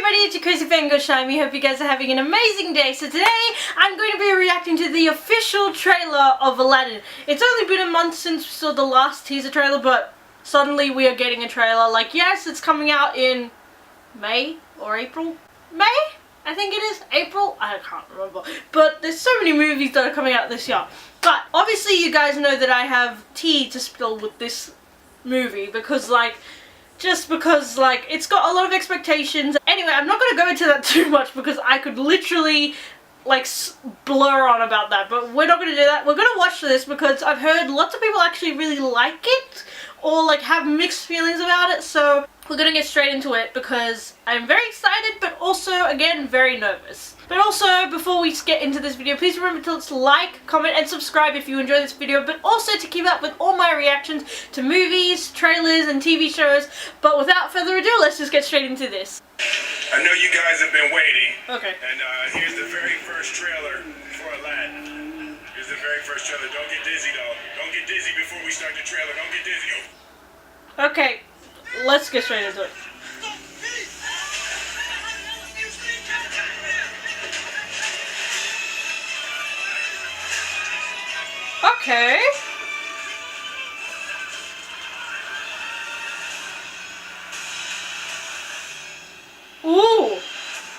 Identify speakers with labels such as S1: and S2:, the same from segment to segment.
S1: everybody, it's your crazy fangirl Shimey. Hope you guys are having an amazing day. So today I'm going to be reacting to the official trailer of Aladdin. It's only been a month since we saw the last teaser trailer, but suddenly we are getting a trailer. Like, yes, it's coming out in May or April? May? I think it is April. I can't remember. But there's so many movies that are coming out this year. But obviously you guys know that I have tea to spill with this movie because just because it's got a lot of expectations. Anyway, I'm not going to go into that too much because I could literally blur on about that, but we're not going to do that. We're going to watch this because I've heard lots of people actually really like it or have mixed feelings about it, so we're going to get straight into it because I'm very excited but also again very nervous. But also, before we get into this video, please remember to like, comment and subscribe if you enjoy this video, but also to keep up with all my reactions to movies, trailers and TV shows. But without further ado, let's just get straight into this.
S2: I know you guys have been waiting.
S1: Okay.
S2: And here's the very first trailer for Aladdin. Here's the very first trailer. Don't get dizzy though. Don't get dizzy before we start the trailer. Don't get dizzy.
S1: Okay, let's get straight into it. Okay. Ooh.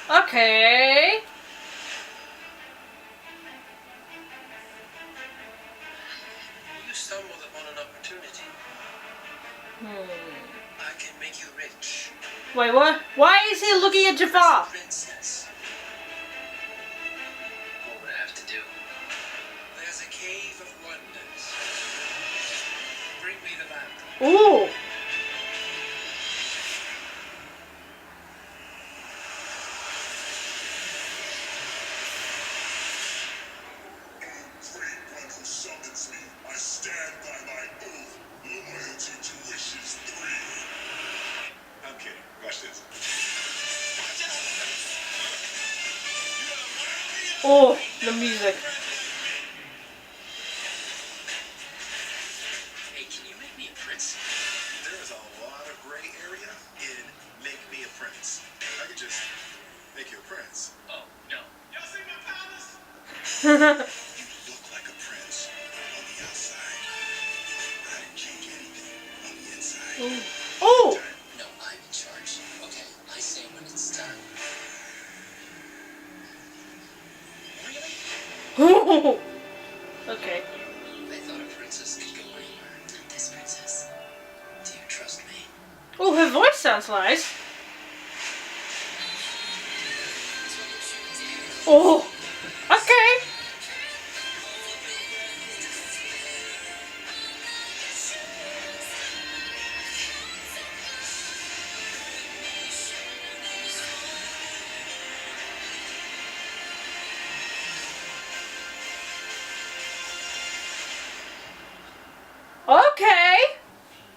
S1: Okay.
S3: You stumbled upon an opportunity. I can make you rich.
S1: Wait, what? Why is he looking at Jafar?
S3: Princess. What would I have to do? There's a cave of wonders. Bring me the lamp.
S1: Ooh.
S2: I stand by my oath. Loyalty to wishes 3. I'm kidding. Watch this.
S1: Oh, the music.
S3: Hey, can you make me a prince?
S2: There is a lot of gray area in make me a prince. I could just make you a prince.
S3: Oh, no.
S2: Y'all see my palace? You look like a prince on the outside. I didn't change anything on the inside.
S1: Oh.
S3: No, I'm in charge. Okay, I say when it's done. Really?
S1: Okay.
S3: They thought a princess could go anywhere. Not this princess. Do you trust me?
S1: Oh, her voice sounds nice. Oh. Okay. Okay.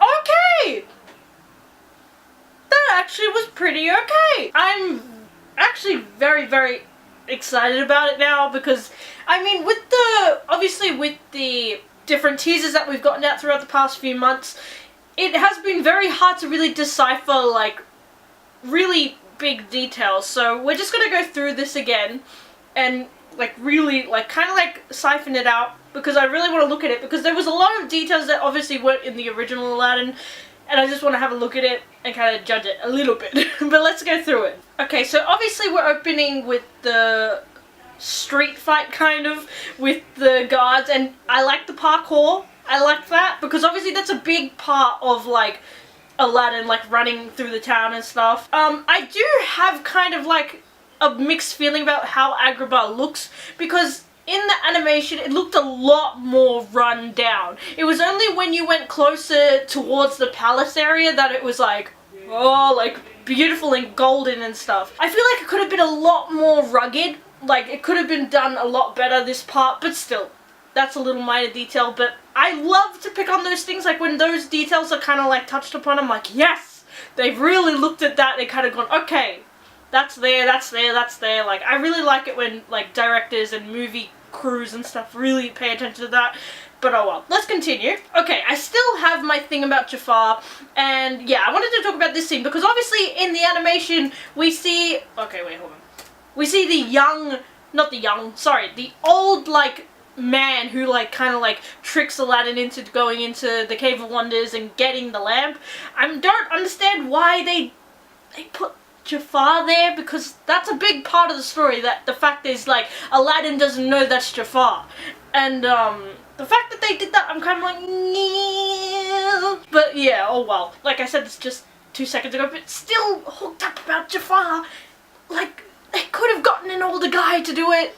S1: Okay. That actually was pretty okay. I'm actually very, very excited about it now because, I mean, obviously with the different teasers that we've gotten out throughout the past few months, it has been very hard to really decipher, really big details. So we're just gonna go through this again and, really, kind of siphon it out because I really want to look at it because there was a lot of details that obviously weren't in the original Aladdin. And I just want to have a look at it and kind of judge it a little bit. But let's go through it. Okay, so obviously we're opening with the street fight kind of with the guards. And I like the parkour. I like that because obviously that's a big part of Aladdin, running through the town and stuff. I do have kind of a mixed feeling about how Agrabah looks because in the animation, it looked a lot more run down. It was only when you went closer towards the palace area that it was beautiful and golden and stuff. I feel like it could have been a lot more rugged. It could have been done a lot better, this part, but still, that's a little minor detail. But I love to pick on those things, when those details are kind of touched upon. I'm like, yes, they've really looked at that. They kind of gone, okay, that's there, that's there, that's there. I really like it when directors and movie crews and stuff really pay attention to that. But oh well, let's continue. Okay, I still have my thing about Jafar, and yeah, I wanted to talk about this scene because obviously in the animation we see okay, wait, hold on. We see the old, like, man who, like, kind of, like, tricks Aladdin into going into the Cave of Wonders and getting the lamp. I don't understand why they put Jafar there, because that's a big part of the story, that the fact is, like, Aladdin doesn't know that's Jafar. And, the fact that they did that, I'm kind of like, yeah. But yeah, oh well. Like I said, it's just 2 seconds ago, but still hooked up about Jafar. Like, they could have gotten an older guy to do it.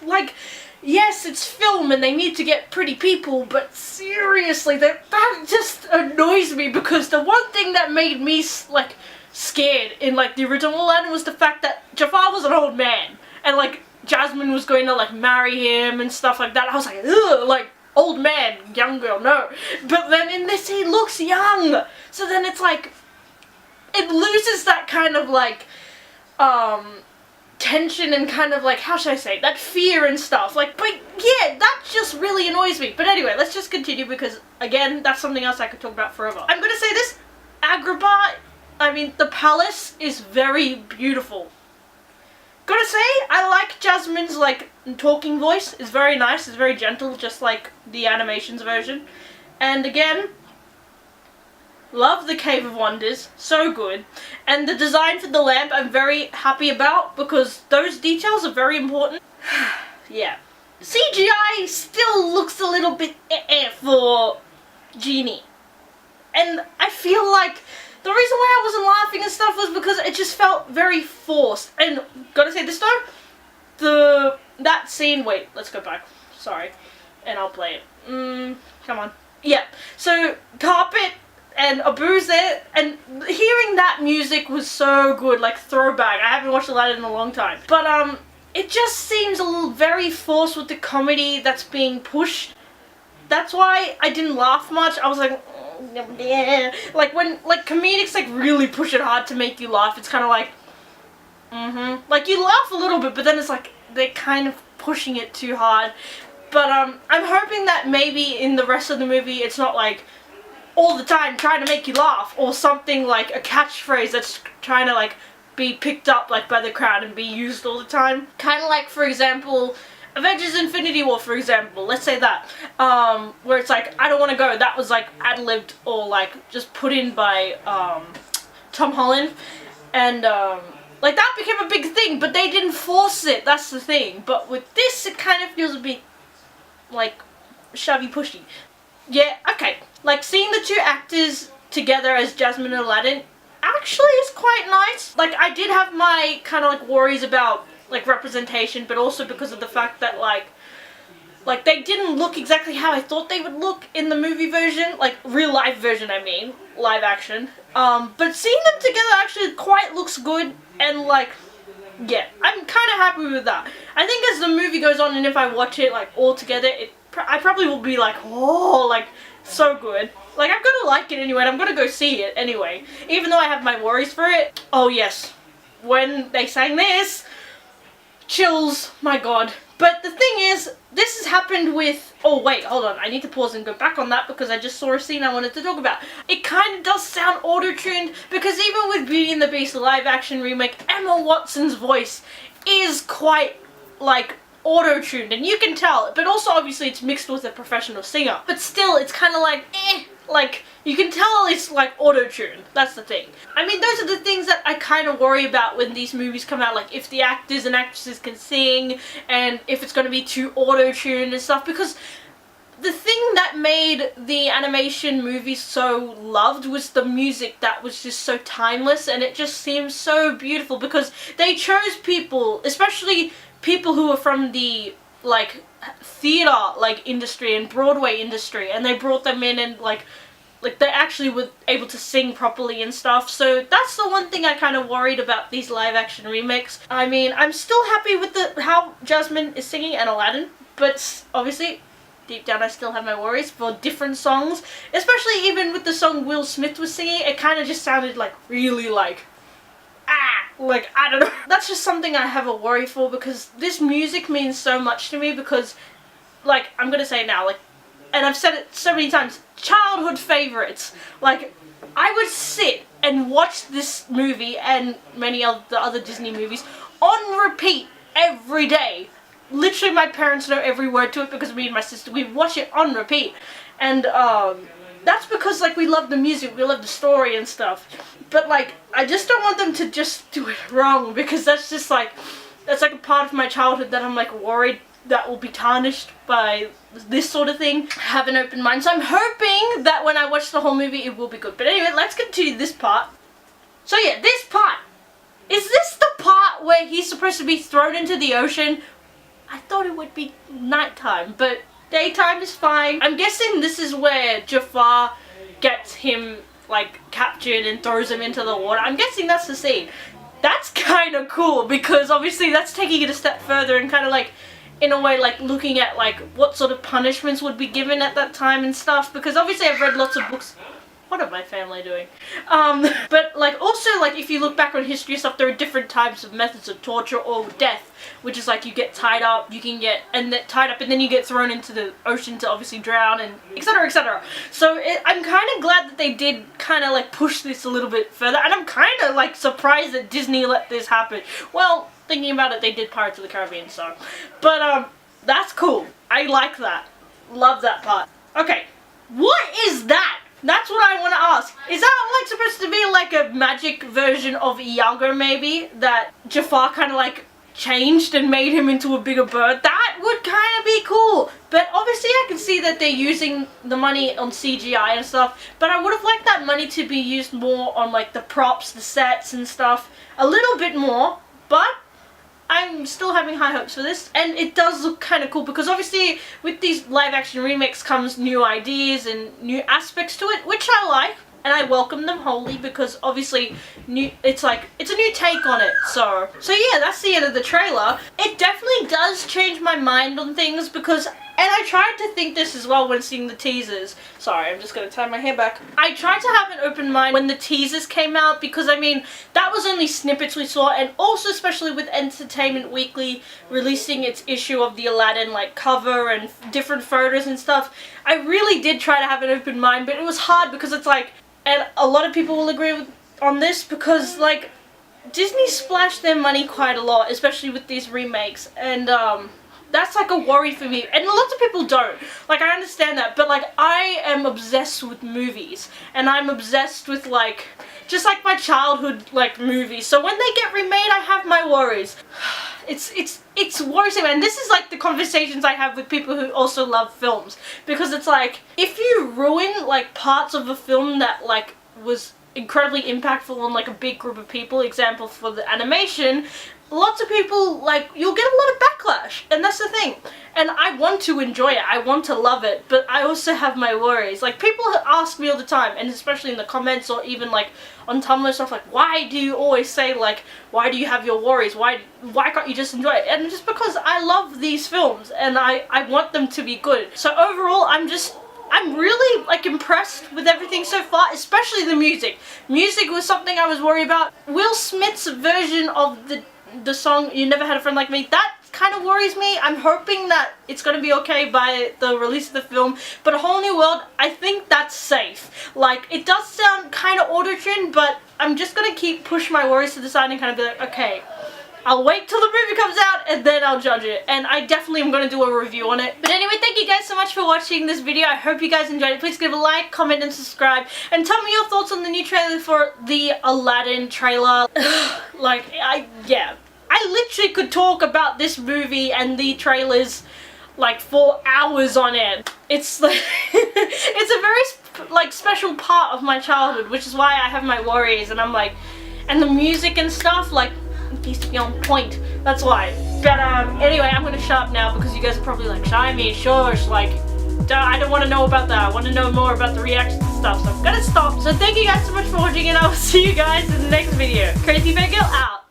S1: Like, yes, it's film and they need to get pretty people, but seriously, that just annoys me, because the one thing that made me, like, scared in, like, the original Aladdin was the fact that Jafar was an old man, and, like, Jasmine was going to, like, marry him and stuff like that. I was like, ugh, like, old man, young girl, no. But then in this, he looks young. So then it's like, it loses that kind of, like, tension and kind of, like, how should I say, that fear and stuff. Like, but yeah, that just really annoys me. But anyway, let's just continue, because, again, that's something else I could talk about forever. I'm gonna say this, Agrabah, I mean, the palace is very beautiful. Gotta say, I like Jasmine's, like, talking voice. It's very nice, it's very gentle, just like the animations version. And again, love the Cave of Wonders, so good. And the design for the lamp I'm very happy about, because those details are very important. Yeah. CGI still looks a little bit for Genie. And I feel like the reason why I wasn't laughing and stuff was because it just felt very forced. And gotta say this though, that scene, wait, let's go back, sorry, and I'll play it. Come on. Yeah, so Carpet and Abu's there, and hearing that music was so good, like throwback. I haven't watched Aladdin in a long time. But it just seems a little very forced with the comedy that's being pushed. That's why I didn't laugh much. I was like, yeah. Like when, like, comedics, like, really push it hard to make you laugh, it's kind of like, like, you laugh a little bit, but then it's like, they're kind of pushing it too hard. But, I'm hoping that maybe in the rest of the movie, it's not, like, all the time trying to make you laugh, or something like a catchphrase that's trying to, like, be picked up, like, by the crowd and be used all the time. Kind of like, for example, Avengers Infinity War, for example, let's say that, where it's like, I don't want to go, that was like ad-libbed or like just put in by Tom Holland, and like that became a big thing, but they didn't force it, that's the thing. But with this, it kind of feels a bit like shovey pushy. Yeah, okay, like seeing the two actors together as Jasmine and Aladdin actually is quite nice. Like, I did have my kind of like worries about like representation, but also because of the fact that like they didn't look exactly how I thought they would look in the movie version, like real life version, I mean, live action. But seeing them together actually quite looks good, and like, yeah, I'm kind of happy with that. I think as the movie goes on, and if I watch it like all together, I probably will be like, oh, like so good. Like, I'm gonna like it anyway, and I'm gonna go see it anyway, even though I have my worries for it. Oh yes, when they sang this, chills, my god. But the thing is, this has happened with, oh wait, hold on, I need to pause and go back on that, because I just saw a scene I wanted to talk about. It kind of does sound auto-tuned, because even with Beauty and the Beast live action remake, Emma Watson's voice is quite like auto-tuned, and you can tell, but also obviously it's mixed with a professional singer, but still it's kind of like, like, you can tell it's like auto-tuned. That's the thing. I mean, those are the things that I kind of worry about when these movies come out, like if the actors and actresses can sing, and if it's going to be too auto-tuned and stuff, because the thing that made the animation movies so loved was the music that was just so timeless, and it just seems so beautiful, because they chose people, especially people who are from the like theater like industry and Broadway industry, and they brought them in, and like they actually were able to sing properly and stuff. So that's the one thing I kind of worried about these live action remakes. I mean, I'm still happy with how Jasmine is singing and Aladdin, but obviously deep down I still have my worries for different songs, especially even with the song Will Smith was singing. It kind of just sounded like really like, like, I don't know. That's just something I have a worry for, because this music means so much to me, because, like, I'm gonna say it now, like, and I've said it so many times, childhood favorites. Like, I would sit and watched this movie and many of the other Disney movies on repeat every day. Literally, my parents know every word to it because me and my sister, we watch it on repeat. And that's because, like, we love the music, we love the story and stuff. But, like, I just don't want them to just do it wrong, because that's just, like, that's, like, a part of my childhood that I'm, like, worried that will be tarnished by this sort of thing. I have an open mind, so I'm hoping that when I watch the whole movie, it will be good. But anyway, let's continue this part. So yeah, this part. Is this the part where he's supposed to be thrown into the ocean? I thought it would be nighttime, but daytime is fine. I'm guessing this is where Jafar gets him, like, captured and throws him into the water. I'm guessing that's the scene. That's kind of cool, because obviously that's taking it a step further and kind of, like, in a way, like, looking at, like, what sort of punishments would be given at that time and stuff, because obviously I've read lots of books. What are my family doing? But, like, also, like, if you look back on history and stuff, there are different types of methods of torture or death, which is, like, you get tied up, you can get, tied up, and then you get thrown into the ocean to obviously drown, and etc, etc. So, I'm kind of glad that they did kind of, like, push this a little bit further, and I'm kind of, like, surprised that Disney let this happen. Well, thinking about it, they did Pirates of the Caribbean, so. But, that's cool. I like that. Love that part. Okay, what is that? That's what I want to ask. Is that, like, supposed to be, like, a magic version of Iago, maybe? That Jafar kind of, like, changed and made him into a bigger bird? That would kind of be cool. But obviously I can see that they're using the money on CGI and stuff. But I would have liked that money to be used more on, like, the props, the sets and stuff. A little bit more. But I'm still having high hopes for this, and it does look kind of cool, because obviously with these live action remakes comes new ideas and new aspects to it, which I like, and I welcome them wholly, because obviously it's a new take on it. So yeah, that's the end of the trailer. It definitely does change my mind on things, because, and I tried to think this as well when seeing the teasers. Sorry, I'm just going to tie my hair back. I tried to have an open mind when the teasers came out, because, I mean, that was only snippets we saw, and also especially with Entertainment Weekly releasing its issue of the Aladdin, like, cover and different photos and stuff. I really did try to have an open mind, but it was hard, because it's like, and a lot of people will agree on this, because, like, Disney splashed their money quite a lot, especially with these remakes, and, that's, like, a worry for me, and lots of people don't. Like, I understand that, but, like, I am obsessed with movies, and I'm obsessed with, like, just like my childhood, like, movies. So when they get remade, I have my worries. It's worrisome, and this is, like, the conversations I have with people who also love films, because it's like, if you ruin, like, parts of a film that, like, was incredibly impactful on, like, a big group of people, example for the animation, lots of people, like, you'll get a lot of backlash, and that's the thing. And I want to enjoy it, I want to love it, but I also have my worries. Like, people ask me all the time, and especially in the comments or even, like, on Tumblr stuff, like, why do you always say, like, why do you have your worries? Why can't you just enjoy it? And just because I love these films, and I want them to be good. So overall, I'm really, like, impressed with everything so far, especially the music. Music was something I was worried about. Will Smith's version of the song You Never Had a Friend Like Me, that kind of worries me. I'm hoping that it's going to be okay by the release of the film, but A Whole New World, I think that's safe. Like, it does sound kind of auto-tuned, but I'm just going to push my worries to the side and kind of be like, okay, I'll wait till the movie comes out and then I'll judge it. And I definitely am going to do a review on it. But anyway, thank you guys so much for watching this video. I hope you guys enjoyed it. Please give a like, comment, and subscribe. And tell me your thoughts on the new trailer for the Aladdin trailer. Yeah. I literally could talk about this movie and the trailers, like, for hours on end. It's like, it's a very, like, special part of my childhood, which is why I have my worries, and I'm like, and the music and stuff, like, it needs to be on point. That's why. But anyway, I'm gonna shut up now, because you guys are probably like, Shyami, shush, like, I don't want to know about that. I want to know more about the reaction stuff, so I'm gonna stop. So thank you guys so much for watching, and I will see you guys in the next video. Crazy Fangirl out.